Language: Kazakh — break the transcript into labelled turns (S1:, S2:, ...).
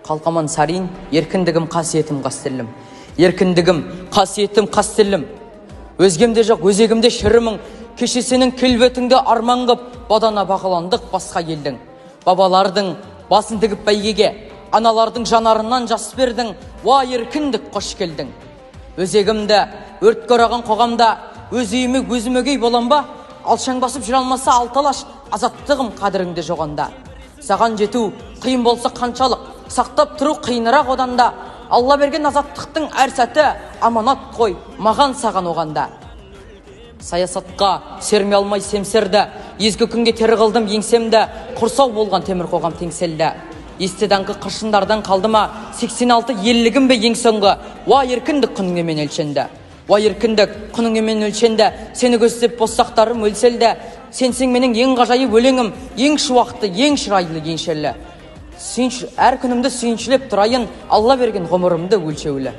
S1: Қалқаман сарин, еркіндігім, қасиетім, қастерлім. Еркіндігім, қасиетім, қастерлім. Өзгемде жоқ, өзегімде шірімің, кешесінің келбетіңді арман қып, бадана бағаландық басқа елдің. Бабалардың басын тігіп бәйгеге, аналардың жанарынан жас бердің, уа еркіндік, қош келдің. Өзегімді өрт көраған қоғамда, өз үйіме өзімегей болам ба? Алшаң басып жүре алмаса алталаш, азаттығым қадіріңде жоғанда. Саған жету қиын болса қаншалық, сақтап тұру қиынырақ оданда. Алла берген азаттықтың әр сәті аманат қой, маған саған оғанда. Саясатқа серме алмай семсерді, езгі күнге тері қылдым еңсемді, құрсау болған темір қоғам теңселді. Естедаңқы қыршындардан қалдыма 86 елігім бе ең соңғы, уа еркіндік күніңемен өлшенді. Уа еркіндік күніңемен өлшенді, сені көздеп боссақтарым өлселді. Сенсің менің ең ғажайып өлеңім, ең шуақты, ең шырайлы, ең шерлі. Әр күнімді сүйіншілеп тұрайын, Алла берген ғұмырымды өлшеулі.